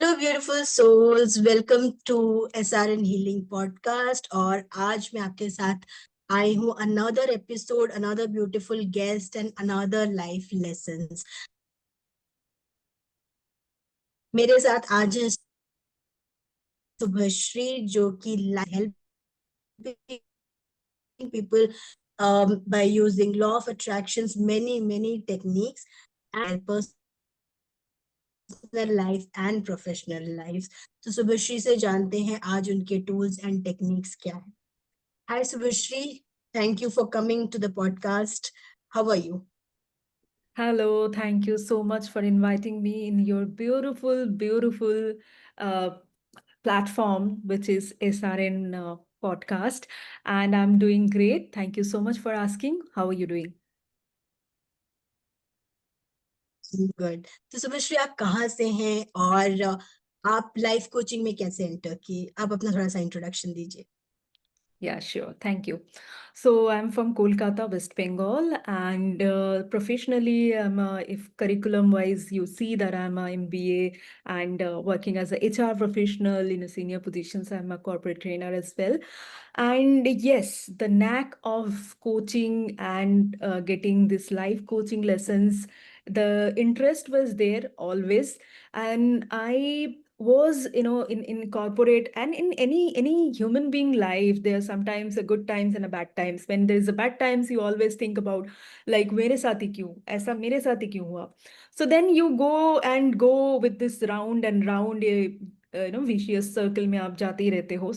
Hello beautiful souls, welcome to SRN healing podcast. और आज मैं आपके साथ आई हूँ another episode, another beautiful guest and another life lessons. मेरे साथ आज है शुभश्री, जो कि helping people by using law of attractions, many techniques and personal life and professional life। तो शुभश्री से जानते हैं आज उनके टूल्स एंड टेक्निक्स क्या है। Hi, Subhashri. Thank you for coming to the podcast. How are you? Hello, thank you so much for inviting me in your beautiful uh, platform, which is SRN podcast. And I'm doing great. Thank you so much for asking. How are you doing? Good. तो सुभश्री, आप कहाँ से हैं और आप life coaching में कैसे enter किए? आप अपना थोड़ा सा इंट्रोडक्शन दीजिए। Yeah, sure. Thank you. So I'm from Kolkata, West Bengal, and professionally, if curriculum-wise you see that I'm a MBA and working as a HR professional in a senior positions, I'm a corporate trainer as well. And yes, the knack of coaching and getting this life coaching lessons, the interest was there always. And I was, in corporate and in any human being life, there are sometimes a good times and a bad times. When there's a bad times, you always think about like मेरे साथ ही क्यों ऐसा, मेरे साथ ही क्यों हुआ. So then you go with this round and round, vicious circle में आप जाते ही रहते हो.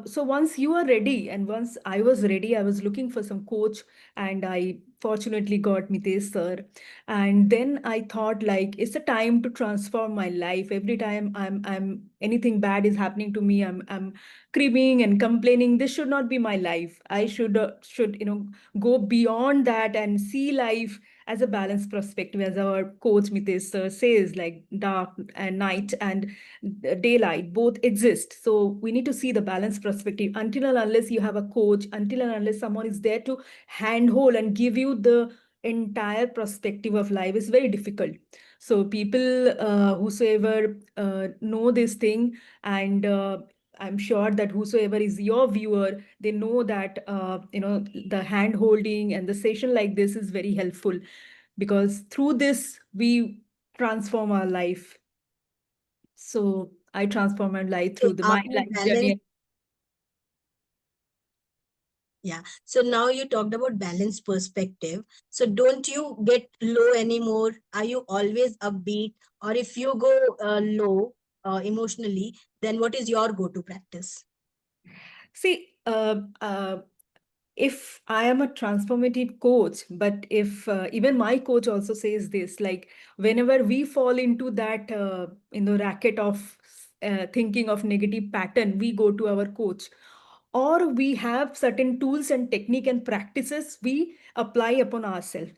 So once you are ready, and once I was ready, I was looking for some coach, and I fortunately got Mitesh sir. And then I thought like it's a time to transform my life. Every time I'm anything bad is happening to me, I'm screaming and complaining. This should not be my life. I should go beyond that and see life as a balanced perspective, as our coach Mitesh sir says, like dark and night and daylight both exist. So we need to see the balanced perspective. Until and unless you have a coach, until and unless someone is there to handhold and give you the entire perspective of life, is very difficult. So people whosoever know this thing, and I'm sure that whosoever is your viewer, they know that the hand holding and the session like this is very helpful, because through this we transform our life. So I transform my life तो through my आपने life balance, journey. yeah. So now you talked about balanced perspective. So don't you get low anymore? Are you always upbeat? Or if you go low emotionally, then what is your go-to practice? See, if I am a transformative coach, but if even my coach also says this, like whenever we fall into that in the racket of thinking of negative pattern, we go to our coach, or we have certain tools and technique and practices we apply upon ourselves.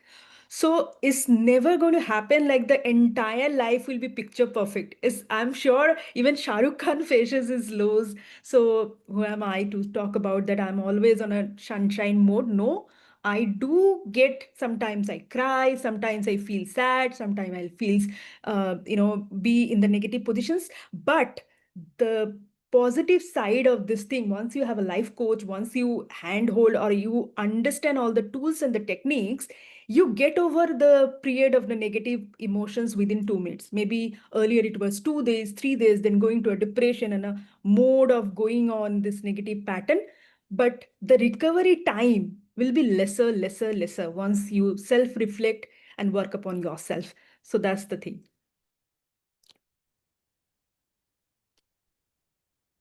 So it's never going to happen like the entire life will be picture perfect. Is I'm sure even Shah Rukh Khan faces his lows. So who am I to talk about that? I'm always on a sunshine mode. No, I do get, sometimes I cry, sometimes I feel sad, sometimes I feel be in the negative positions. But the positive side of this thing, once you have a life coach, once you handhold or you understand all the tools and the techniques, you get over the period of the negative emotions within 2 minutes. Maybe earlier it was 2 days, 3 days, then going to a depression and a mode of going on this negative pattern. But the recovery time will be lesser once you self reflect and work upon yourself. So that's the thing.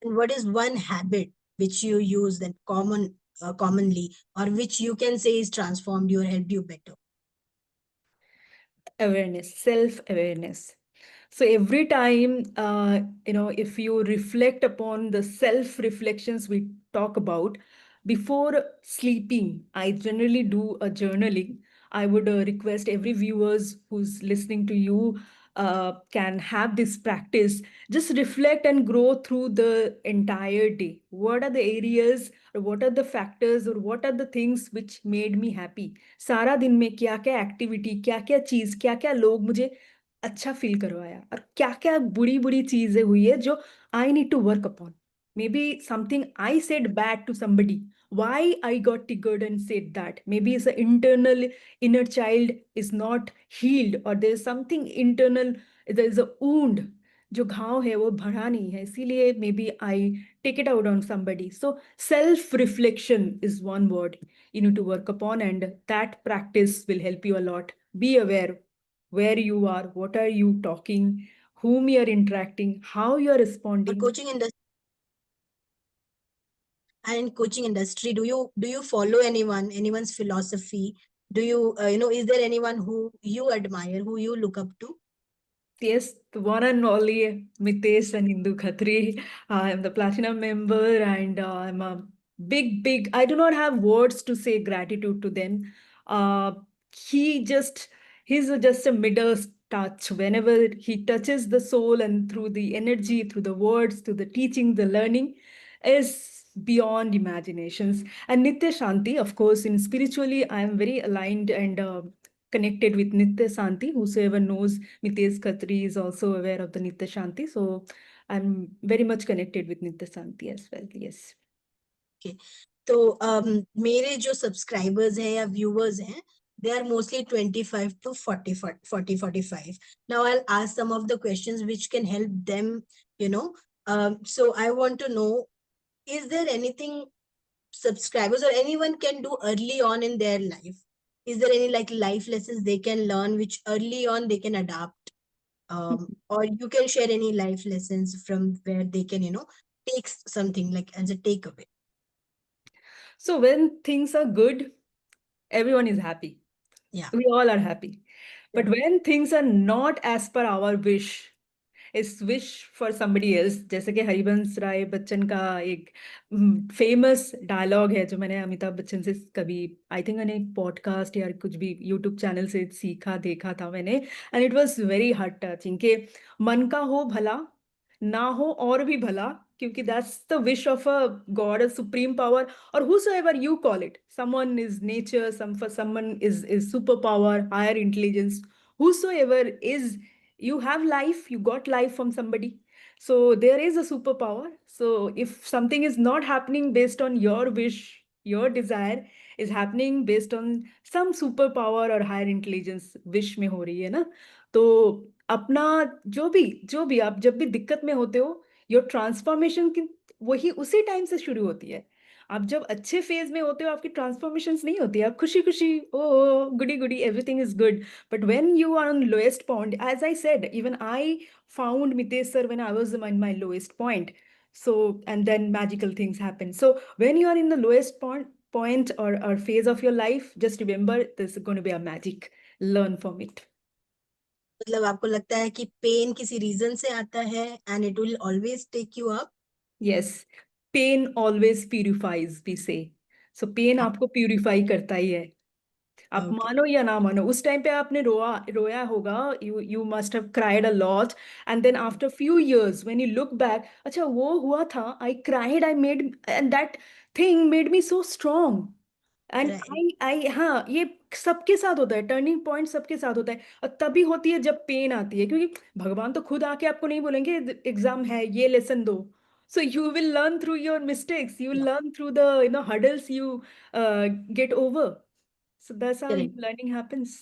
And what is one habit which you use that commonly, or which you can say is transformed you or helped you better? Awareness, self awareness. So every time, if you reflect upon the self reflections we talk about before sleeping, I generally do a journaling. I would request every viewers who's listening to you can have this practice. Just reflect and grow through the entire day. What are the areas, or what are the factors, or what are the things which made me happy? सारा दिन में क्या क्या activity, क्या क्या चीज, क्या क्या लोग मुझे अच्छा फील करवाया, और क्या क्या बुरी बुरी चीजें हुई है जो I need to work upon. Maybe something I said bad to somebody, why I got triggered and said that. Maybe it's an internal inner child is not healed, or there is something internal, there is a wound, जो घाव है वो भरा नहीं है, इसीलिए maybe I take it out on somebody. So self reflection is one word you need to work upon, and that practice will help you a lot. Be aware where you are, what are you talking, whom you are interacting, how you are और responding. Coaching industry, and in coaching industry, do you follow anyone's philosophy? Do you is there anyone who you admire, who you look up to? Yes, the one and only Mitesh and Hindu Khatri. I am the platinum member, and I'm a big. I do not have words to say gratitude to them. Uh, he just, he's just a middle touch. Whenever he touches the soul, and through the energy, through the words, through the teaching, the learning is beyond imaginations. And Nitya Shanti, of course, in spiritually, I am very aligned and connected with Nitya Shanti. Whosoever knows Mitesh Khatri is also aware of the Nitya Shanti. So I'm very much connected with Nitya Shanti as well. Yes. Okay. तो मेरे जो subscribers हैं या viewers हैं, they are mostly 25 to 40, 40, 45. Now I'll ask some of the questions which can help them, you know. So I want to know, is there anything subscribers or anyone can do early on in their life? Is there any like life lessons they can learn which early on they can adapt? Or you can share any life lessons from where they can, take something like as a takeaway. So when things are good, everyone is happy. Yeah. We all are happy. But Correct. when things are not as per our wish, is wish for somebody else. जैसे कि हरिवंश राय बच्चन का एक famous dialogue है जो मैंने अमिताभ बच्चन से कभी, I think मैंने पॉडकास्ट या कुछ भी यूट्यूब चैनल से सीखा देखा था मैंने, and it was very heart touching के मन का हो भला, ना हो और भी भला, क्योंकि that's the wish of a God, a supreme power, or whosoever you call it. Someone is nature, for someone is superpower, higher intelligence, whosoever is, you have life, you got life from somebody. So there is a superpower. So if something is not happening based on your wish, your desire is happening based on some superpower or higher intelligence wish में हो रही है ना, तो अपना जो भी आप जब भी दिक्कत में होते हो, योर ट्रांसफॉर्मेशन की वही उसी टाइम से शुरू होती है. आप जब अच्छे फेज में होते हो आपकी ट्रांसफॉर्मेशंस नहीं होती, आप खुशी खुशी oh goody goody everything is good. But when you are on lowest point, as I said, even I found Mitesh sir when I was in my lowest point. So, and then magical things happen. So when you are in the lowest point or phase of your life, just remember there's going to be a magic. Learn from it. मतलब आपको लगता है कि pen किसी reason से आता है and it will always take you up? Yes, pain always purifies, we say. So pain आपको प्यूरिफाई करता ही है. आप ओके. मानो या ना मानो, उस टाइम पे आपने रोया होगा, you must have cried a lot, and then after few years when you look back, अच्छा वो हुआ था, I cried, I made, and that thing made me so strong. And right. I हाँ, ये सबके साथ होता है, टर्निंग पॉइंट सबके साथ होता है, और तभी होती है जब पेन आती है, क्योंकि भगवान तो खुद आके आपको नहीं बोलेंगे एग्जाम है ये लेसन दो. So you will learn through your mistakes. You will learn through the hurdles you get over. So that's how correct. learning happens.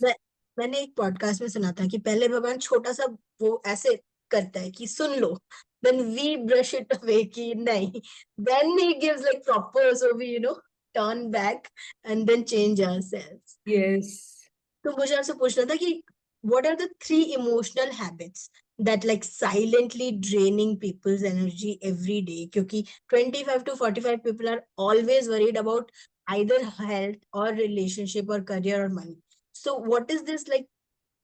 मैंने एक पॉडकास्ट में सुना था कि पहले भगवान छोटा सा वो ऐसे करता है कि सुन लो, then we brush it away कि नहीं, then he gives like proper, so we turn back and then change ourselves. Yes. तो मुझे आपसे पूछना था कि what are the three emotional habits that like silently draining people's energy every day? क्योंकि 25 to 45 people are always worried about either health or relationship or career or money. So what is this like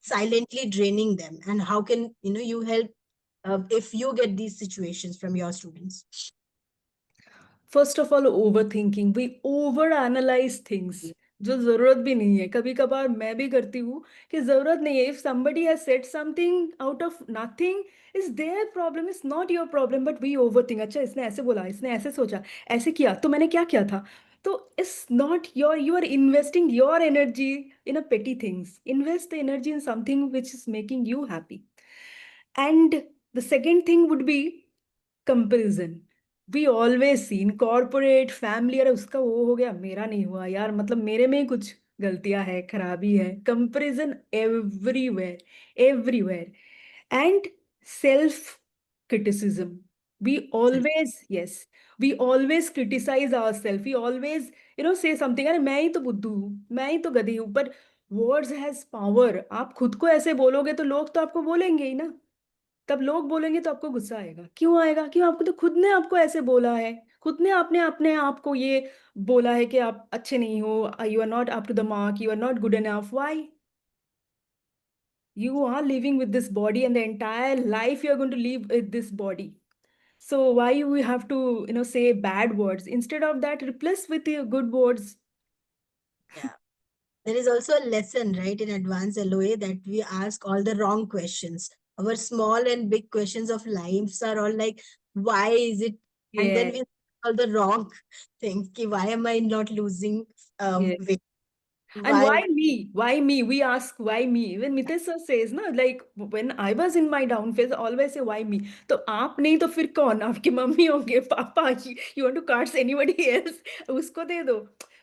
silently draining them, and how can you help if you get these situations from your students? First of all, overthinking. We overanalyze things जो जरूरत भी नहीं है. कभी कभार मैं भी करती हूँ कि जरूरत नहीं है. If somebody has said something out of nothing, is their problem, is not your problem, but we overthink. अच्छा इसने ऐसे बोला, इसने ऐसे सोचा, ऐसे किया, तो मैंने क्या किया था. So it's not you are investing your energy in a petty things. Invest the energy in something which is making you happy. And the second thing would be comparison. We always see in corporate family, अरे उसका वो हो गया मेरा नहीं हुआ यार, मतलब मेरे में ही कुछ गलतियां है, खराबी है. Comparison everywhere, everywhere. And self criticism. We always, yes, we always criticize ourselves. We always, say something, अरे मैं ही तो बुद्धू हूँ, मैं ही तो गधी हूँ. पर words has power. आप खुद को ऐसे बोलोगे तो लोग तो आपको बोलेंगे ही ना. तब लोग बोलेंगे तो आपको गुस्सा आएगा. क्यों आएगा? क्यों? आपको तो खुद ने आपको ऐसे बोला है. खुद ने आपने अपने आप को ये बोला है कि आप अच्छे नहीं हो, you are not up to the mark, you are not good enough. Why? You are living with this body, and the entire life you are going to live with this body. So why we have to, say bad words? Instead of that, replace with your good words. Yeah. There is also a lesson, right, in advanced LOA that we ask all the wrong questions. Our small and big questions of lives are all like, why is it? And then Yeah, we ask all the wrong things. Ki, why am I not losing yeah. weight? And Why? why me? Why me? We ask why me. Even Mitesh sir says, na, like when I was in my down phase, I always say why me. तो आप नहीं तो फिर कौन? आपकी mummy होंगे, पापा. You want to curse anybody else? उसको दे दो.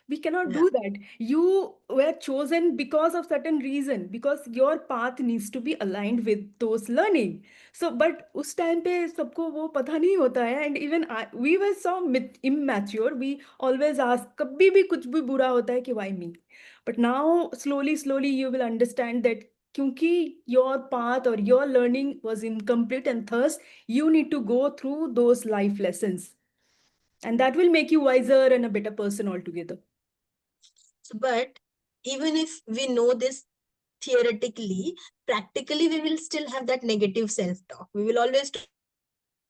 We cannot Yeah. do that. You were chosen because of certain reason, because your path needs to be aligned with those learning. So, but उस time पे सबको वो पता नहीं होता है. And even we were so immature. We always ask, कभी भी कुछ भी बुरा होता है कि why me? But now, slowly, slowly, you will understand that kyunki your path or your learning was incomplete, and thus you need to go through those life lessons. And that will make you wiser and a better person altogether. So, but even if we know this theoretically, practically, we will still have that negative self-talk. We will always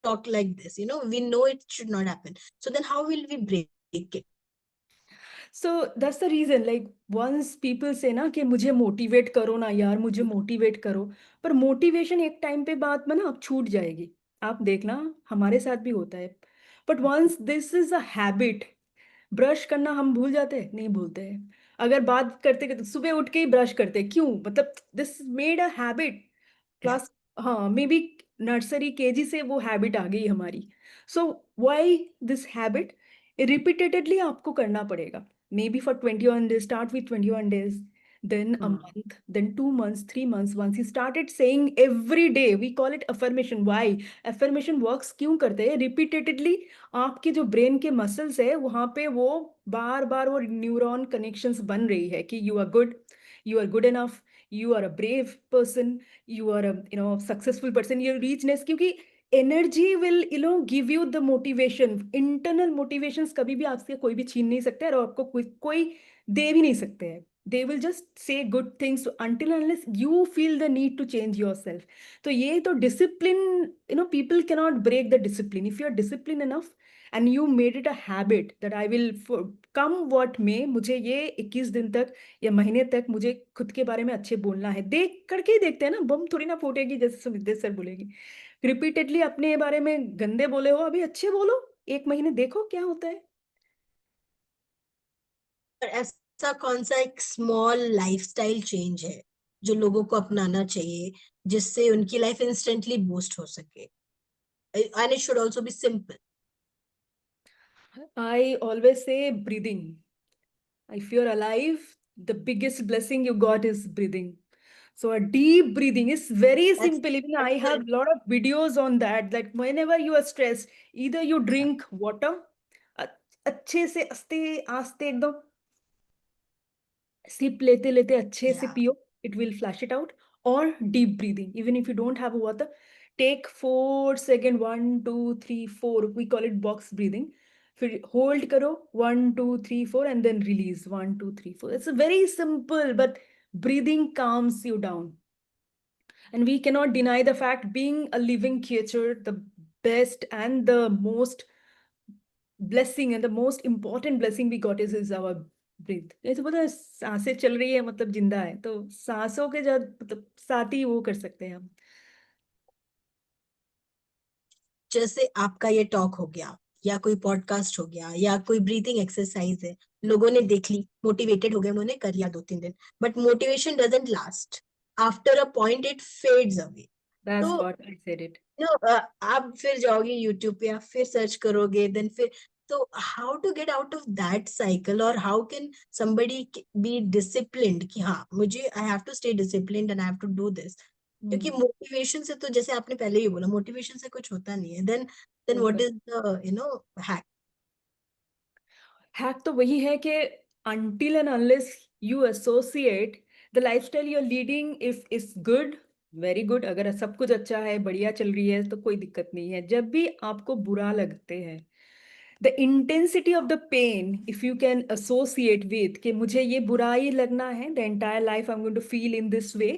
talk like this. We know it should not happen. So then how will we break it? So that's the reason, like once people say ना कि मुझे motivate करो ना यार, मुझे motivate करो, पर motivation एक टाइम पे बाद में ना अब छूट जाएगी. आप देखना, हमारे साथ भी होता है. But once this is a habit, brush करना हम भूल जाते हैं? नहीं भूलते हैं. अगर बात करते करते सुबह उठ के ही ब्रश करते हैं, क्यों? मतलब this made a habit. Yeah. Class, हाँ, मे बी नर्सरी केजी से वो हैबिट आ गई हमारी. So why this habit? Repeatedly आपको करना पड़ेगा. May be for 21 days, start with 21 days, then a Hmm. month, then 2 months, 3 months. Once you started saying every day, we call it affirmation. Why? Affirmation works क्यों करते हैं? Repeatedly आपके जो brain के muscles है वहां पे वो बार बार वो न्यूरॉन कनेक्शंस बन रही है कि you are good enough, you are a brave person, you are a successful person, you richness. क्योंकि energy will give you the motivation. Internal motivations कभी भी आपसे कोई भी छीन नहीं सकते, और आपको कोई दे भी नहीं सकते हैं. they will just say good things until unless you feel the need to change yourself. तो ये तो discipline, people cannot break the discipline. If you are disciplined enough and you made it a habit that I will come what may, मुझे ये 21 दिन तक या महीने तक मुझे खुद के बारे में अच्छे बोलना है. देख करके ही देखते हैं ना, बम थोड़ी ना फूटेगी जैसे सुमित सर बोलेगी. रिपीटेडली अपने बारे में गंदे बोले हो, अभी अच्छे बोलो, 1 महीने देखो क्या होता है. पर ऐसा कौन सा एक स्मॉल लाइफस्टाइल चेंज है जो लोगों को अपनाना चाहिए जिससे उनकी लाइफ इंस्टेंटली बूस्ट हो सके? And it should also be simple. I always say breathing. If you're alive, the biggest blessing you got is breathing. So a deep breathing is very That's simple. Even I that's have the, a lot of videos on that. Like whenever you are stressed, either you yeah, drink water, अ- अच्छे से आस्ते आस्ते एकदम SIP लेते लेते अच्छे से yeah. पियो. It will flash it out. और deep breathing, even if you don't have water, take 4 second, 1 2 3 4, we call it box breathing. फिर होल्ड करो 1 2 3 4 and then release 1 2 3 4. It's very simple, but breathing calms you down. And we cannot deny the fact, being a living creature, the best and the most blessing and the most important blessing we got is our breath. ऐसे बोलते हैं सांसें चल रही है मतलब जिंदा है, तो सांसों के जब मतलब साथ ही वो कर सकते हैं हम. जैसे आपका ये टॉक हो गया, या कोई पॉडकास्ट हो गया या कोई ब्रीथिंग एक्सरसाइज है, लोगों ने देख ली, मोटिवेटेड हो गए, उन्होंने कर लिया 2-3 दिन, but motivation doesn't last, after a point it fades away. That's तो what I said it. आप फिर जाओगे यूट्यूब पे, आप फिर सर्च करोगे, देन फिर, तो how to get out of that cycle, और how can somebody be disciplined कि हाँ मुझे I have to stay disciplined and I have to do this, क्योंकि मोटिवेशन से तो, जैसे आपने पहले ही बोला, मोटिवेशन से कुछ होता नहीं है, then what is the hack? Hack तो वही है कि until and unless you associate the lifestyle you're leading, if is good, very good, अगर सब कुछ अच्छा है, बढ़िया चल रही है, तो कोई दिक्कत नहीं है। जब भी आपको बुरा लगते हैं, the intensity of the pain, if you can associate with कि मुझे ये बुरा ही लगना है, the entire life I'm going to feel in this way,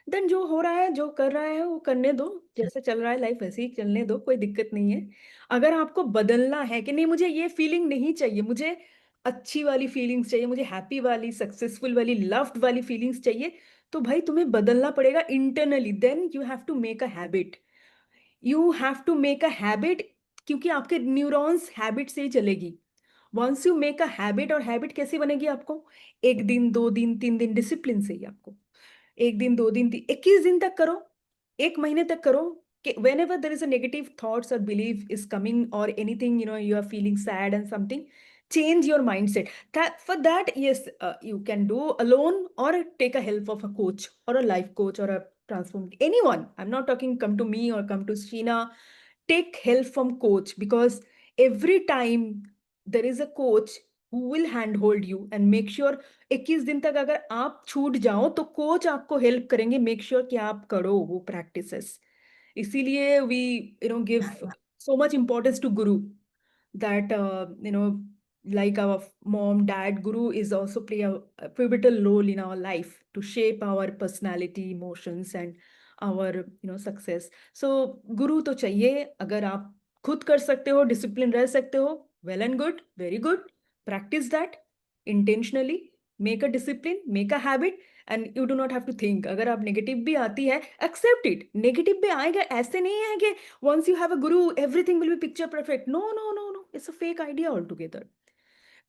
then जो हो रहा है, जो कर रहा है, वो करने दो, जैसे चल रहा है लाइफ वैसे ही चलने दो, कोई दिक्कत नहीं है। अगर आपको बदलना है कि नहीं, मुझे ये फीलिंग नहीं चाहिए, मुझे अच्छी वाली फीलिंग्स चाहिए, मुझे हैप्पी वाली, सक्सेसफुल वाली, लव्ड वाली फीलिंग्स चाहिए, तो भाई तुम्हें बदलना पड़ेगा internally. Then you have to make a habit, you have to make a habit, क्योंकि आपके न्यूरॉन्स हैबिट से ही चलेगी। Once you make a habit, और हैबिट कैसे बनेगी आपको? 1 दिन, 2 दिन, 3 दिन डिसिप्लिन से ही आपको। 1 दिन, 2 दिन, 21 दिन तक करो, 1 महीने तक करो, कि whenever there is a negative thoughts or belief is coming, or anything, you are feeling sad and something, change your mindset. For that, yes, you can do alone, or take a help of a coach or a life coach or a transform anyone. I'm not talking come to me or come to Sheena. Take help from coach, because every time there is a coach who will handhold you and make sure 21 दिन तक अगर आप छूट जाओ तो coach आपको help करेंगे, make sure कि आप करो वो प्रैक्टिसेस। इसीलिए we give so much importance to guru, that like our mom, dad, guru is also play a pivotal role in our life to shape our personality, emotions, and our success. So guru तो चाहिए। अगर आप खुद कर सकते हो, discipline रह सकते हो, well and good, very good, practice that intentionally, make a discipline, make a habit, and you do not have to think। अगर आप नेगेटिव भी आती है, accept it, नेगेटिव भी आएगा, ऐसे नहीं है कि once you have a guru everything will be picture perfect, no, no, no, no, it's a fake idea altogether।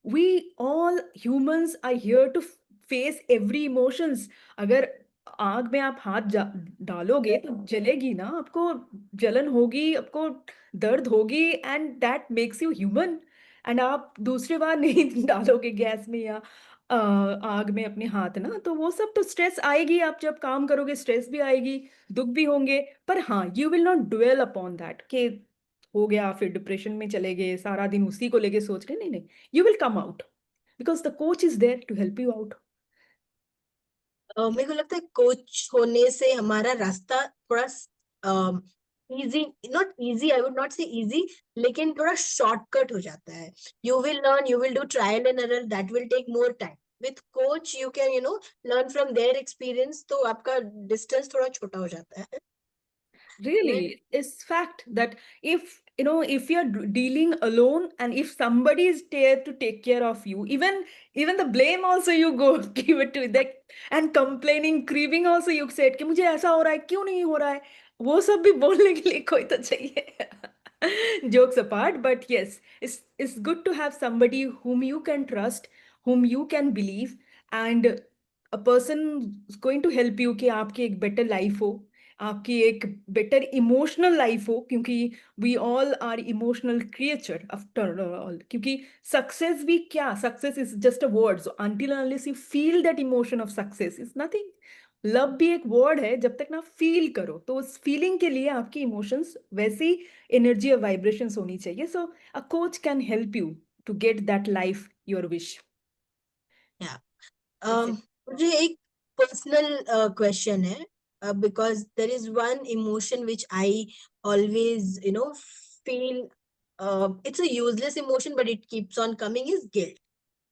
We all humans are here to face every emotions। अगर आग में आप हाथ डालोगे तो जलेगी ना, आपको जलन होगी, आपको दर्द होगी, and that makes you human. And आप दूसरी बार नहीं डालोगे गैस में या आग में अपने हाथ ना, तो वो सब तो स्ट्रेस आएगी, आप जब काम करोगे स्ट्रेस भी आएगी, दुख भी होंगे, पर हाँ, you will not dwell upon that कि हो गया फिर डिप्रेशन में चले गए, सारा दिन उसी को लेके सोच रहे, नहीं नहीं, you will come out because the coach is there to help you out। मेरे को लगता है कोच होने से हमारा रास्ता थोड़ा easy, not easy, I would not say easy, लेकिन थोड़ा शॉर्टकट हो जाता है। You will learn, you will do trial and error, that will take more time. With coach you can learn from their experience, तो आपका distance थोड़ा छोटा हो जाता है। Really, it's fact that if you're dealing alone, and if somebody is there to take care of you, even the blame also you go give it to that, and complaining, grieving also you said कि मुझे ऐसा हो रहा है, क्यों नहीं हो रहा है, वो सब भी बोलने के लिए कोई तो चाहिए। Jokes apart, but yes, it's good to have somebody whom you can trust, whom you can believe, and a person is going to help you कि आपकी एक better life हो, आपकी एक बेटर इमोशनल लाइफ हो, क्योंकि we all are emotional creature after all. क्योंकि success भी क्या, success is just a word, so until unless you feel that emotion of success is nothing. Love भी एक वर्ड है, जब तक ना फील करो, तो उस फीलिंग के लिए आपकी इमोशंस वैसी एनर्जी और वाइब्रेशंस होनी चाहिए। So a coach can help you to get that life your wish. मुझे एक पर्सनल क्वेश्चन है, because there is one emotion which I always feel, it's a useless emotion but it keeps on coming, is guilt.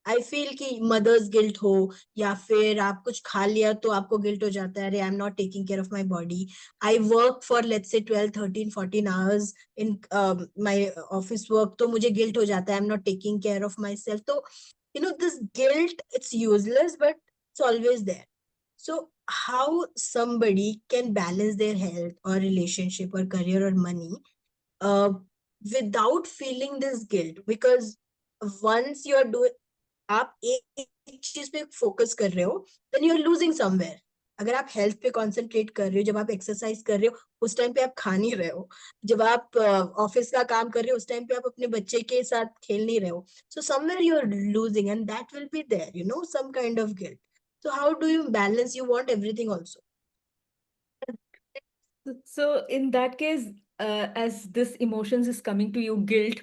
I feel कि mothers guilt हो, या फिर आप कुछ खा लिया तो आपको गिल्ट हो जाता है, अरे I am not taking care of my body. I work for let's say 12, 13, 14 hours in my office work, तो मुझे गिल्ट हो जाता है, I am not taking care of my self. तो this guilt, it's useless, but it's always there. So how somebody can balance their health or relationship or career or money, uh, without feeling this guilt, because once you're doing, आप एक चीज पे focus कर रहे हो, then you are losing somewhere. अगर आप health पे कंसंट्रेट कर रहे हो, जब आप एक्सरसाइज कर रहे हो, उस टाइम पे आप खा नहीं रहे हो. जब आप ऑफिस का काम कर रहे हो, उस टाइम पे आप अपने बच्चे के साथ खेल नहीं रहे हो. So somewhere you are losing and that will be there, you know, some kind of guilt. So how do you balance? You want everything also. So in that case, as this emotions is coming to you, guilt,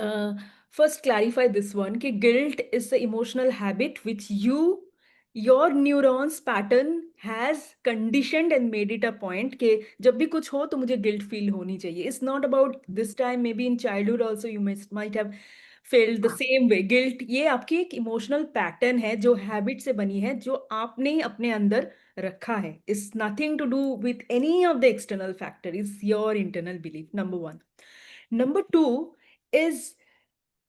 uh, first clarify this one, कि guilt is the emotional habit which your neurons pattern has conditioned and made it a point कि जब भी कुछ हो तो मुझे guilt feel होनी चाहिए. It's not about this time, maybe in childhood also you might have felt the same way. Guilt ये आपकी एक emotional pattern है जो habit से बनी है, जो आपने ही अपने अंदर रखा है. It's nothing to do with any of the external factor. It's your internal belief. Number one. Number two is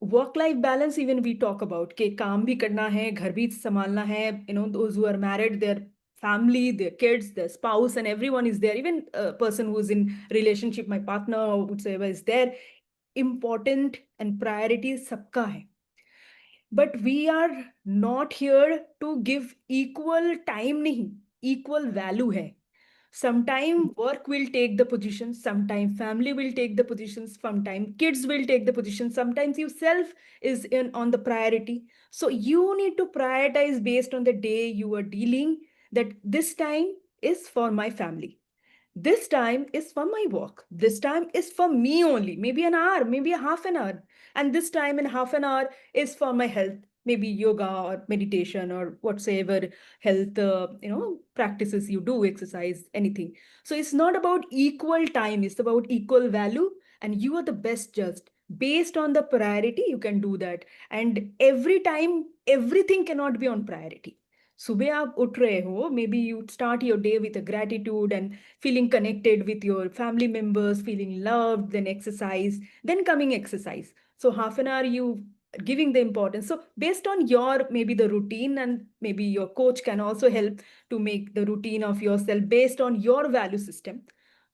work life balance. Even we talk about के काम भी करना है, घर भी संभालना है, you know, those who are married, their family, their kids, their spouse, and everyone is there. Even a person who is in relationship, my partner or whatsoever is there. Important and priorities सबका है. But we are not here to give equal time, नहीं, equal value है. Sometime work will take the position, sometime family will take the positions, sometime kids will take the position, sometimes yourself is in on the priority. So you need to prioritize based on the day you are dealing, that this time is for my family. This time is for my work. This time is for me only. Maybe an hour, maybe a half an hour. And this time in half an hour is for my health. Maybe yoga or meditation or whatsoever health, practices you do, exercise, anything. So it's not about equal time. It's about equal value. And you are the best judge. Based on the priority, you can do that. And every time, everything cannot be on priority. सुबह आप उठ रहे हो, maybe you start your day with a gratitude and feeling connected with your family members, feeling loved, then exercise, then coming exercise. So half an hour you giving the importance. So based on your maybe the routine, and maybe your coach can also help to make the routine of yourself based on your value system.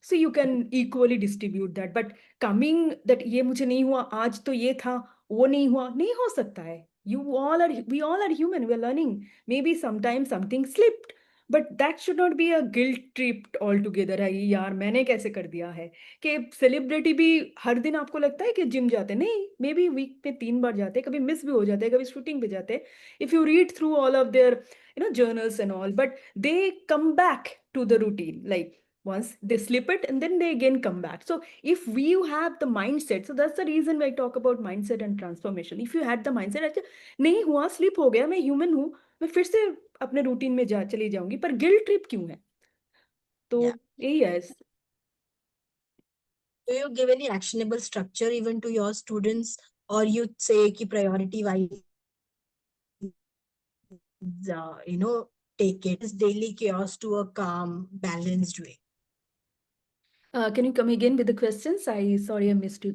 So you can equally distribute that. But coming that ये मुझे नहीं हुआ, आज तो ये था, वो नहीं हुआ, नहीं हो सकता है. We all are human, we are learning. Maybe sometimes something slipped, but that should not be a guilt trip altogether. है यार मैंने कैसे कर दिया है. कि सेलिब्रिटी भी हर दिन आपको लगता है कि जिम जाते, नहीं, मे बी वीक पे 3 बार जाते, कभी मिस भी हो जाते हैं, कभी शूटिंग पे जाते. If you read through all of their journals and all, but they come back to the routine, like once they slip it and then they again come back. So if you have the mindset, so that's the reason I talk about mindset and transformation. If you had the mindset, अच्छा नहीं हुआ, slip हो गया, मैं human हूँ, मैं फिर से अपने रूटीन में चली जाऊंगी, पर गिल्ट ट्रिप क्यों है. तो Yeah. यही है. Do you give any actionable structure even to your students, or you say ki priority wise, take it as daily chaos to a calm, balanced way? Can you come again with the questions? Sorry, I missed you.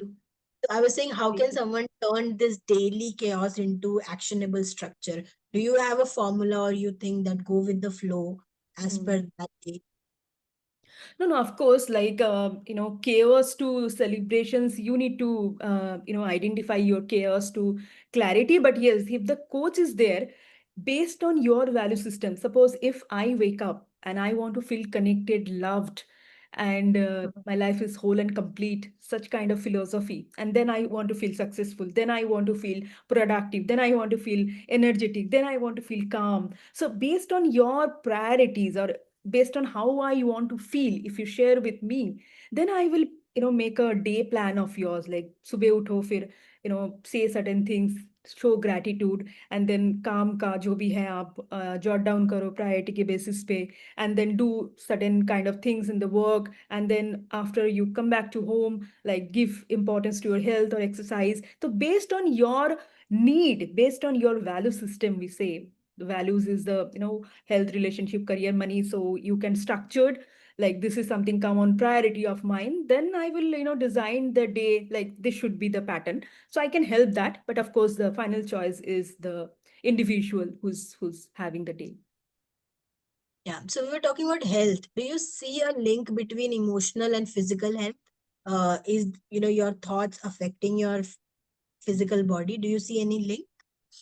I was saying, how can someone turn this daily chaos into actionable structure? Do you have a formula, or you think that go with the flow as per that day? No, of course, like, chaos to celebrations, you need to, identify your chaos to clarity. But yes, if the coach is there, based on your value system, suppose if I wake up and I want to feel connected, loved, and my life is whole and complete, such kind of philosophy. And then I want to feel successful. Then I want to feel productive. Then I want to feel energetic. Then I want to feel calm. So based on your priorities, or based on how I want to feel, if you share with me, then I will, make a day plan of yours. Like सुबह उठो, फिर, say certain things, show gratitude, and then काम का जो भी है आप jot down करो priority के basis पे, and then do certain kind of things in the work, and then after you come back to home, like give importance to your health or exercise. So based on your need, based on your value system, we say the values is the, health, relationship, career, money. So you can structured, like this is something come on priority of mine, then I will, design the day like this should be the pattern. So I can help that, but of course the final choice is the individual who's having the day. Yeah. So we were talking about health. Do you see a link between emotional and physical health? is your thoughts affecting your physical body? Do you see any link?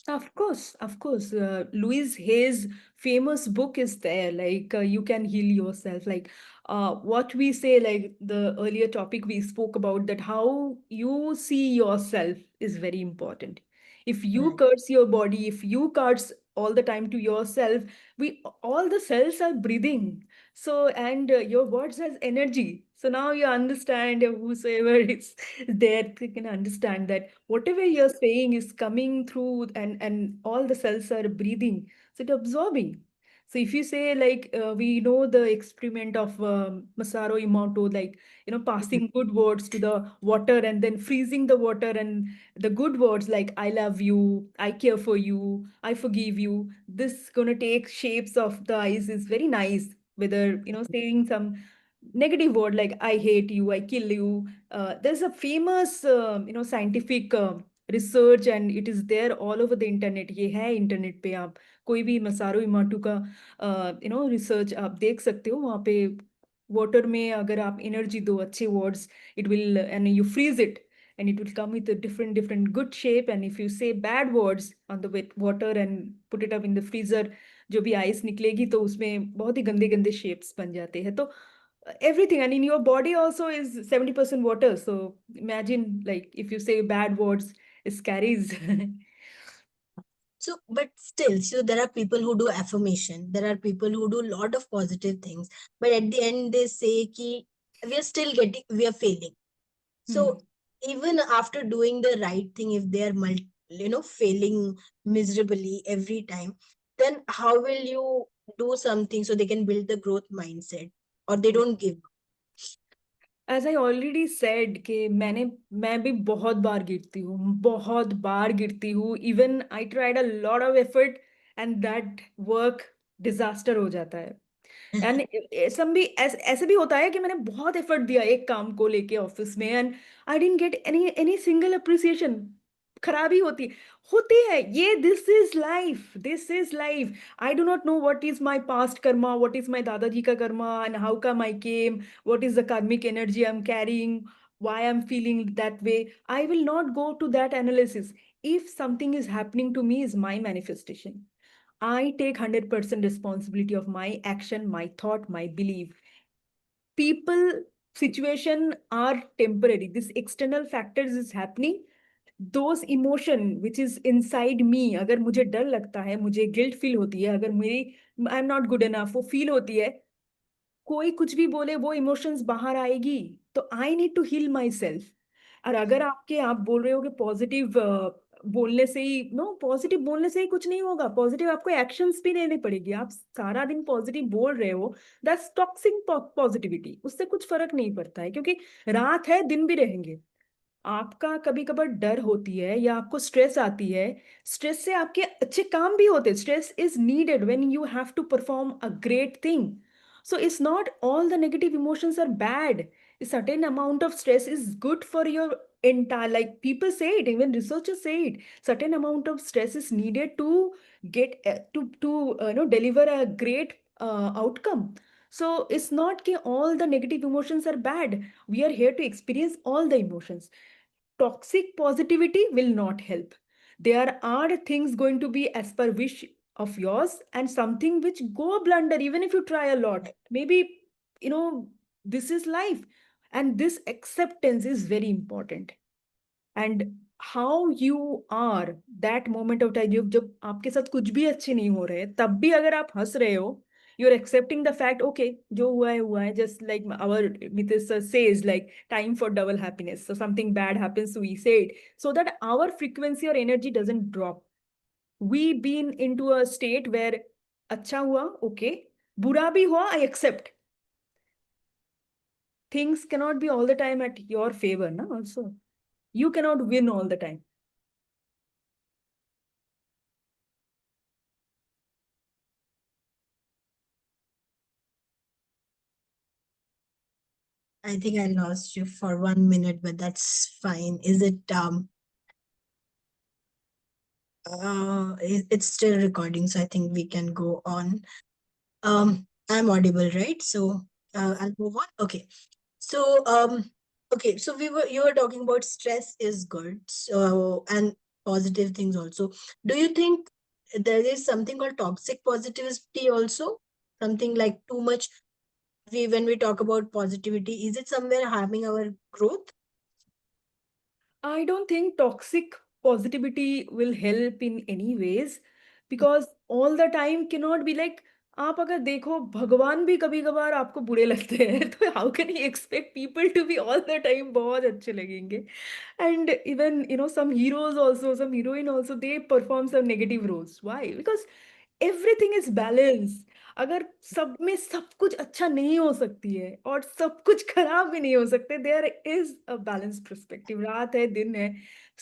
Of course, of course. Louise Hay's famous book is there, like you can heal yourself. Like what we say, like the earlier topic we spoke about, that how you see yourself is very important. If you Right. curse your body, if you curse all the time to yourself, we all the cells are breathing. So and your words has energy. So now you understand, whosoever is there can understand that whatever you're saying is coming through, and all the cells are breathing, so it absorbing. So if you say, like we know the experiment of Masaru Emoto, like Mhm. passing good words to the water and then freezing the water, and the good words like I love you, I care for you, I forgive you, this gonna take shapes of the ice is very nice. Whether saying some negative word like I hate you, I kill you, there's a famous scientific research, and it is there all over the internet. ये है internet पे, आप कोई भी मसारो इमाटू का research आप देख सकते हो वहाँ पे. वाटर में अगर आप एनर्जी दो अच्छे words, it will, and you freeze it, and it will come with a different good shape. And if you say bad words on the wet water and put it up in the freezer, जो भी ice निकलेगी तो उसमें बहुत ही गंदे गंदे shapes बन जाते हैं. तो everything, and in your body also is 70% water. So imagine, like if you say bad words, it carries. So, but still, so there are people who do affirmation. There are people who do a lot of positive things. But at the end, they say ki we are still we are failing. Hmm. So even after doing the right thing, if they are failing miserably every time, then how will you do something so they can build the growth mindset, or they don't give up? As I already said कि मैं भी बहुत बार गिरती हूँ, बहुत बार गिरती हूँ. Even I tried a lot of effort, and that work disaster हो जाता है. एंड ऐसा भी ऐसे भी होता है कि मैंने बहुत एफर्ट दिया एक काम को लेके ऑफिस में, and I didn't get any any single appreciation. खराबी होती है ये. This is life. I do not know what is my past Karma, what is my दादाजी का Karma, and how come I came, what is the कार्मिक energy I am carrying, why I'm feeling that way. I will not go to that analysis. If something is happening to me is my manifestation, I take 100% responsibility of my action, my thought, my belief. People, situation are temporary. This external factors is happening. Those emotion which is inside me, अगर मुझे डर लगता है, मुझे guilt feel होती है, अगर मेरी I am not good enough वो फील होती है, कोई कुछ भी बोले वो इमोशंस बाहर आएगी. तो I need to heal myself. और अगर आप बोल रहे हो कि पॉजिटिव बोलने से ही, नो, पॉजिटिव बोलने से ही कुछ नहीं होगा. पॉजिटिव आपको एक्शंस भी लेने पड़ेगी. आप सारा दिन पॉजिटिव बोल रहे हो, दैट्स टॉक्सिक पॉजिटिविटी. उससे कुछ फर्क नहीं पड़ता है, क्योंकि रात है दिन भी रहेंगे. आपका कभी कभार डर होती है या आपको स्ट्रेस आती है, स्ट्रेस से आपके अच्छे काम भी होते हैं. Stress is needed when you have to perform a great thing. So it's not all the negative emotions are bad. A certain amount of stress is good for your entire, like people say it, even researchers say it. Certain amount of stress is needed to get deliver a great outcome. So it's not that all the negative emotions are bad. We are here to experience all the emotions. Toxic positivity will not help. There are things going to be as per wish of yours, and something which go blunder even if you try a lot. Maybe, you know, this is life. And this acceptance is very important. And how you are that moment of time, जब आपके साथ कुछ भी अच्छे नहीं हो रहे, तब भी अगर आप हंस रहे हो, you are accepting the fact, okay जो हुआ है, just like our myths says, like time for double happiness. So something bad happens, we say it, so that our frequency और energy doesn't drop. We been into a state where अच्छा हुआ, okay, बुरा भी हुआ, I accept. Things cannot be all the time at your favor, na, also you cannot win all the time. I think I lost you for 1 minute, but that's fine. Is it it's still recording, so I think we can go on. I'm audible, right? So I'll move on. Okay. So Okay, so you were talking about stress is good, so and positive things also. Do you think there is something called toxic positivity also? Something like too much, we when we talk about positivity, is it somewhere harming our growth? I don't think toxic positivity will help in any ways, because all the time cannot be like, आप अगर देखो भगवान भी कभी कभार आपको बुरे लगते हैं तो how can you expect people to be all the time बहुत अच्छे लगेंगे. And even some heroes also, some heroine also, they perform some negative roles. Why? Because everything is balanced. अगर सब में सब कुछ अच्छा नहीं हो सकती है और सब कुछ खराब भी नहीं हो सकते, there is a balance perspective. रात है, दिन है,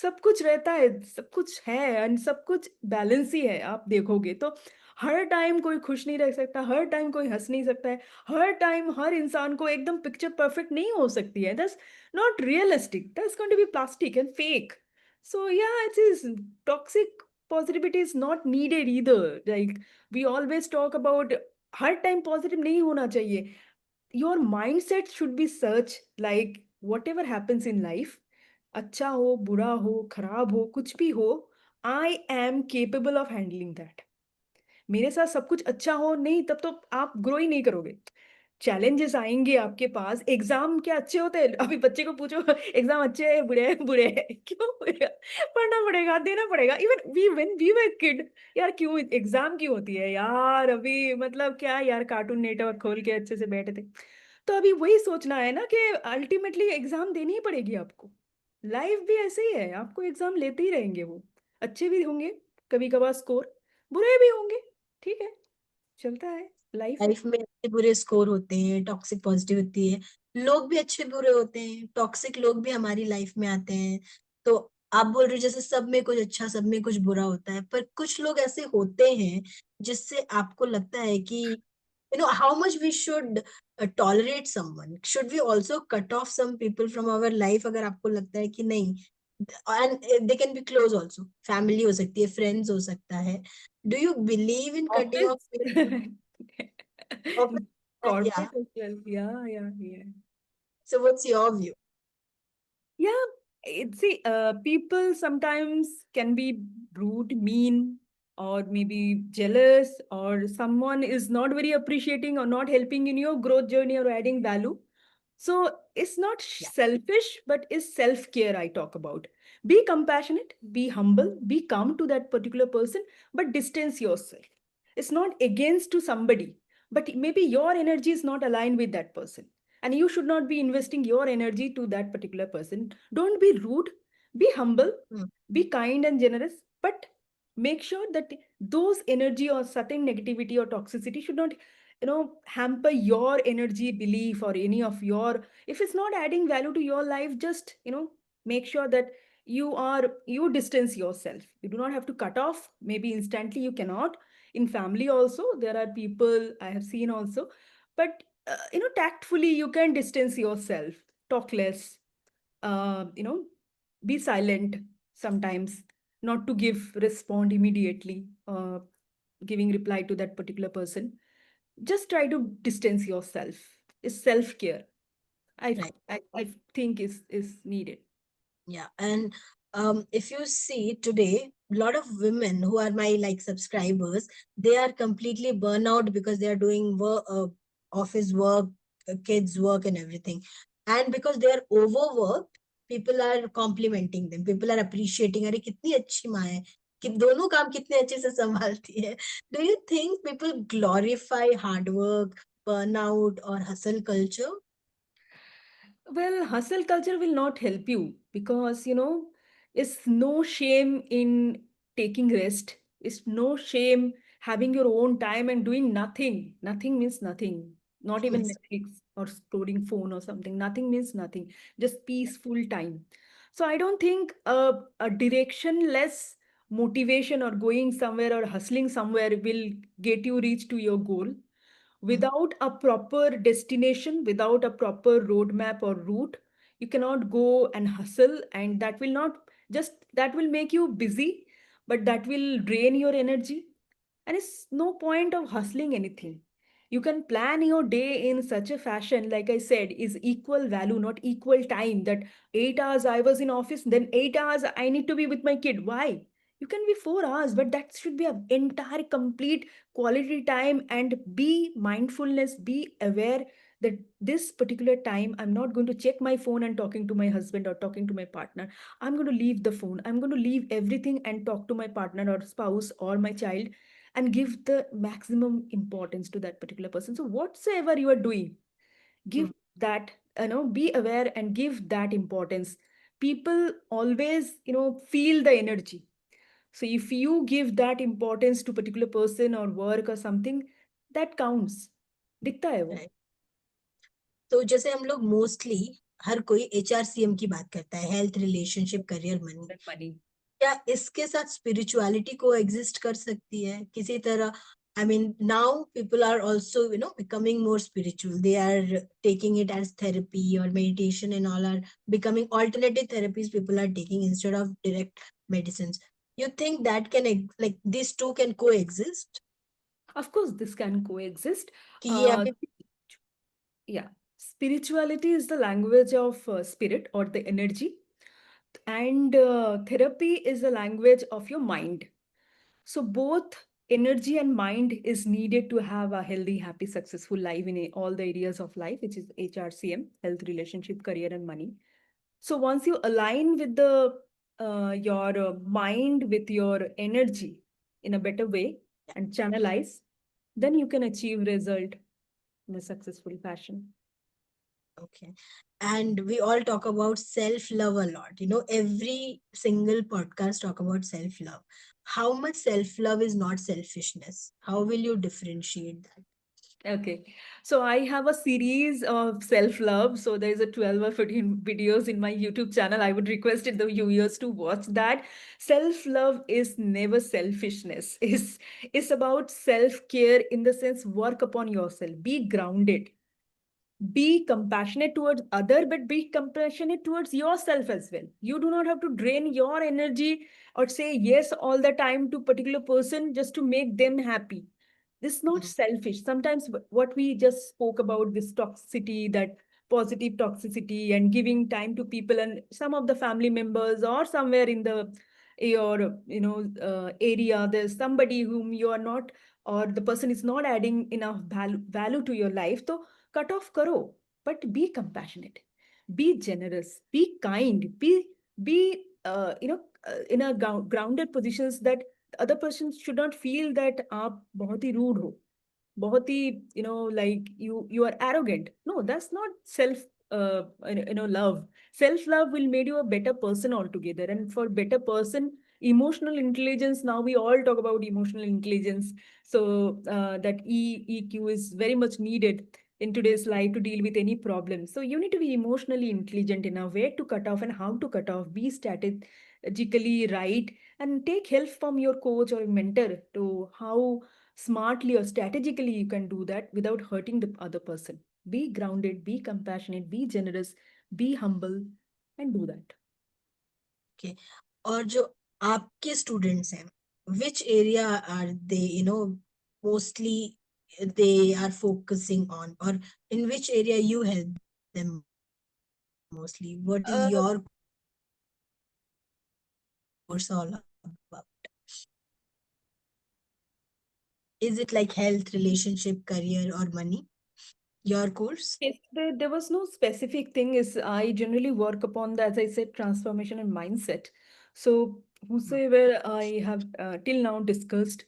सब कुछ रहता है, सब कुछ है एंड सब कुछ बैलेंस ही है. आप देखोगे तो हर टाइम कोई खुश नहीं रह सकता, हर टाइम कोई हंस नहीं सकता है, हर टाइम हर इंसान को एकदम पिक्चर परफेक्ट नहीं हो सकती है. That's not realistic. That's going to be plastic and fake. So yeah, it is toxic positivity is not needed either. Like we always talk about her time positive नहीं होना चाहिए. Your mindset should be such like whatever happens in life, अच्छा हो, बुरा हो, खराब हो, कुछ भी हो, I am capable of handling that. मेरे साथ सब कुछ अच्छा हो नहीं तब तो आप ग्रो ही नहीं करोगे. चैलेंजेस आएँगे आपके पास, एग्ज़ाम क्या अच्छे होते हैं? अभी बच्चे को पूछो एग्ज़ाम अच्छे हैं, बुरे हैं? बुरे हैं। क्यों बुरे हैं? पढ़ना पड़ेगा, देना पड़ेगा। Even we when we were kid, यार क्यों एग्ज़ाम क्यों होती है यार? अभी मतलब क्या यार, कार्टून नेटवर्क खोल के अच्छे से बैठे थे। तो अभी वही सोचना है ना कि अल्टीमेटली एग्ज़ाम देनी ही पड़ेगी आपको। लाइफ़ भी ऐसे ही है, आपको एग्ज़ाम लेते ही रहेंगे वो। अच्छे भी होंगे, कभी-कभार स्कोर, बुरे भी होंगे, ठीक है, चलता है, लाइफ़ है। लाइफ में अच्छे बुरे स्कोर होते हैं, टॉक्सिक पॉजिटिव होती है, लोग भी अच्छे बुरे होते हैं, टॉक्सिक लोग भी हमारी लाइफ में आते हैं. तो आप बोल रहे हो जैसे सब में कुछ अच्छा, सब में कुछ बुरा होता है, पर कुछ लोग ऐसे होते हैं जिससे आपको लगता है कि how much we should tolerate someone, should we also cut off some people from our life, अगर आपको लगता है कि नहीं. And they can be close also, family हो सकती है, फ्रेंड्स हो सकता है. Do you believe in cutting Office. Off of yeah. Corporate as well. Yeah, yeah, yeah. So what's your view? Yeah, see, people sometimes can be rude, mean, or maybe jealous, or someone is not very appreciating or not helping in your growth journey or adding value. So it's not Yeah. selfish, but is self care I talk about. Be compassionate, be humble, be calm to that particular person, but distance yourself. It's not against to somebody, but maybe your energy is not aligned with that person, and you should not be investing your energy to that particular person. Don't be rude, be humble, Mm. be kind and generous, but make sure that those energy or certain negativity or toxicity should not hamper your energy belief or any of your, if it's not adding value to your life, just make sure that you distance yourself. You do not have to cut off, maybe instantly you cannot. In family also there are people I have seen also, but tactfully you can distance yourself, talk less, you know be silent sometimes, not to give respond immediately, giving reply to that particular person. Just try to distance yourself. Is self care, Right. I think is needed. Yeah. And if you see today, a lot of women who are my like subscribers, they are completely burnout because they are doing work, office work, kids work, and everything. And because they are overworked, people are complimenting them. People are appreciating. अरे कितनी अच्छी माँ है, कि दोनों काम कितने अच्छे से संभालती है. Do you think people glorify hard work, burnout, or hustle culture? Well, hustle culture will not help you because, it's no shame in taking rest. It's no shame having your own time and doing nothing. Nothing means nothing. Not even Yes. Netflix or scrolling phone or something. Nothing means nothing. Just peaceful time. So I don't think a directionless motivation or going somewhere or hustling somewhere will get you reach to your goal. Mm. Without a proper destination, without a proper roadmap or route, you cannot go and hustle, and that will not just, that will make you busy, but that will drain your energy. And it's no point of hustling anything. You can plan your day in such a fashion, like I said, is equal value, not equal time. That 8 hours I was in office, then 8 hours I need to be with my kid. Why? You can be 4 hours, but that should be an entire complete quality time. And be mindfulness, be aware that this particular time I'm not going to check my phone and talking to my husband or talking to my partner. I'm going to leave the phone, I'm going to leave everything and talk to my partner or spouse or my child, and give the maximum importance to that particular person. So whatsoever you are doing, Hmm. give that, be aware and give that importance. People always, feel the energy. So if you give that importance to particular person or work or something, that counts. दिखता है वो. Right. तो जैसे हम लोग mostly हर कोई HRCM की बात करता है, health, relationship, career, money. That money. क्या इसके साथ स्पिरिचुअलिटी को एग्जिस्ट कर सकती है किसी तरह? I mean, now people are also, becoming more spiritual. They are taking it as therapy or meditation, and all are becoming alternative therapies people are taking instead of direct medicines. You think that can, like, these two can coexist? Of course, this can coexist. कि ये Uh, अभी yeah, spirituality is the language of spirit or the energy, and therapy is the language of your mind. So both energy and mind is needed to have a healthy, happy, successful life in all the areas of life, which is HRCM, health, relationship, career, and money. So once you align with the your mind with your energy in a better way and channelize, then you can achieve result in a successful fashion. Okay. And we all talk about self-love a lot. Every single podcast talk about self-love. How much self-love is not selfishness? How will you differentiate that? Okay. So I have a series of self-love. So there's a 12 or 14 videos in my YouTube channel. I would request it the viewers to watch that. Self-love is never selfishness. It's about self-care, in the sense work upon yourself. Be grounded. Be compassionate towards other, but be compassionate towards yourself as well. You do not have to drain your energy or say yes all the time to particular person just to make them happy. This is not Mm. selfish. Sometimes what we just spoke about, this toxicity, that positive toxicity, and giving time to people and some of the family members or somewhere in the your area, there's somebody whom you are not, or the person is not adding enough value to your life. So cut off karo, but be compassionate, be generous, be kind, be in a grounded positions, that the other person should not feel that आप बहुत ही rude हो, बहुत ही, like you are arrogant. No, that's not self love. Self love will make you a better person altogether. And for better person, emotional intelligence, now we all talk about emotional intelligence. So that EQ is very much needed in today's life to deal with any problem. So you need to be emotionally intelligent enough where to cut off and how to cut off, be strategically right, and take help from your coach or mentor to how smartly or strategically you can do that without hurting the other person. Be grounded, be compassionate, be generous, be humble, and do that. Okay. और जो आपके students हैं, which area are they, mostly they are focusing on, or in which area you help them mostly? What is Uh, your course all about? Is it like health, relationship, career, or money? Your course? Yes, there was no specific thing. Is I generally work upon the, as I said, transformation and mindset. So whosoever I have till now discussed,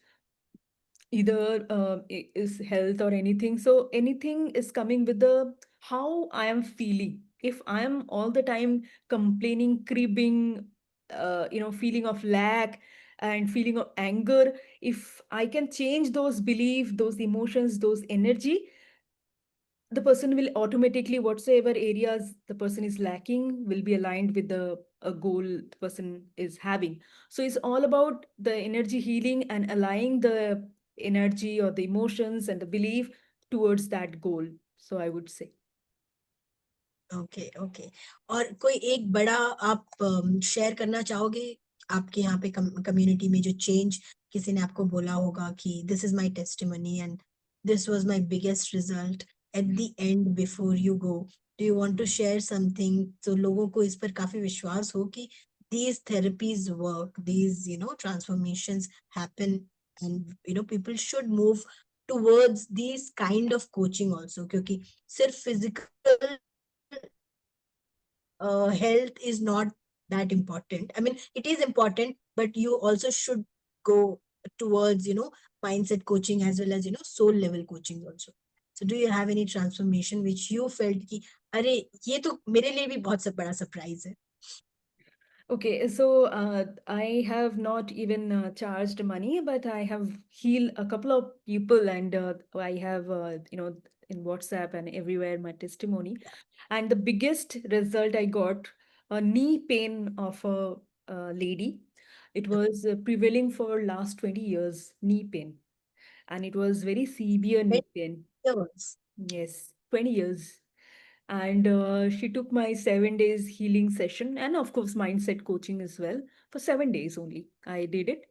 either is health or anything. So anything is coming with the how I am feeling. If I am all the time complaining, cribbing, feeling of lack and feeling of anger, if I can change those belief, those emotions, those energy, the person will automatically, whatsoever areas the person is lacking will be aligned with the a goal the person is having. So it's all about the energy healing and aligning the energy or the emotions and the belief towards that goal, so I would say. Okay, okay. और कोई एक बड़ा आप share करना चाहोगे आपके यहाँ पे कम्युनिटी में जो चेंज किसी ने आपको बोला होगा कि this is my testimony, and this was my biggest result at the end before you go? Do you want to share something so लोगों को इस पर काफी विश्वास हो कि these therapies work, these, transformations happen, and, people should move towards these kind of coaching also, क्योंकि सिर्फ physical health is not that important. I mean, it is important, but you also should go towards, mindset coaching as well as, soul level coaching also. So do you have any transformation which you felt कि अरे ये तो मेरे लिए भी बहुत बड़ा surprise है? Okay, so I have not even charged money, but I have healed a couple of people, and I have, in WhatsApp and everywhere my testimony. And the biggest result I got, a knee pain of a lady. It was prevailing for last 20 years, knee pain, and it was very severe Right? knee pain. There was. Yes, 20 years. And she took my 7 days healing session and, of course, mindset coaching as well for 7 days only. I did it.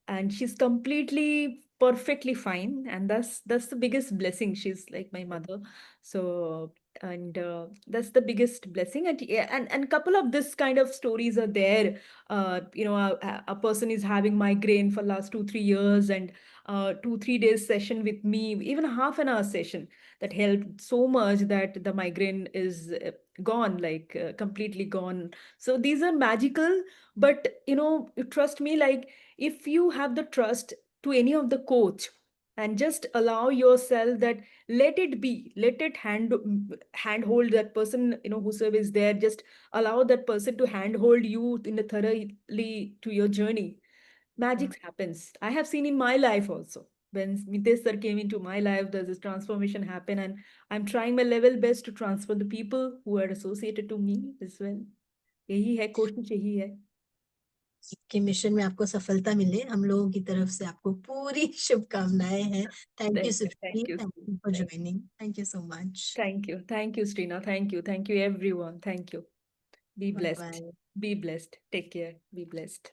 And she's completely perfectly fine. And that's the biggest blessing. She's like my mother. So, and that's the biggest blessing. And yeah, and couple of this kind of stories are there. A person is having migraine for last 2 3 years, and 2 3 days session with me, even a half an hour session that helped so much that the migraine is gone, like completely gone. So these are magical, but you trust me, like if you have the trust to any of the coach and just allow yourself that, let it be, let it handhold that person, whosoever is there, just allow that person to handhold you in a thoroughly to your journey. Yeah. Magic happens. I have seen in my life also. When Mitesh sir came into my life, there's this transformation happen, and I'm trying my level best to transfer the people who are associated to me as well. यही है, कोशिश यही है. कि mission में आपको सफलता मिले, हम लोगों की तरफ से आपको पूरी शुभकामनाएं हैं. Thank you Supriti, Thank you. Thank you for Thank, joining. Thank you so much. thank you, Strina. Thank you, everyone. Thank you. Be bye blessed. Bye. Be blessed. Take care. Be blessed.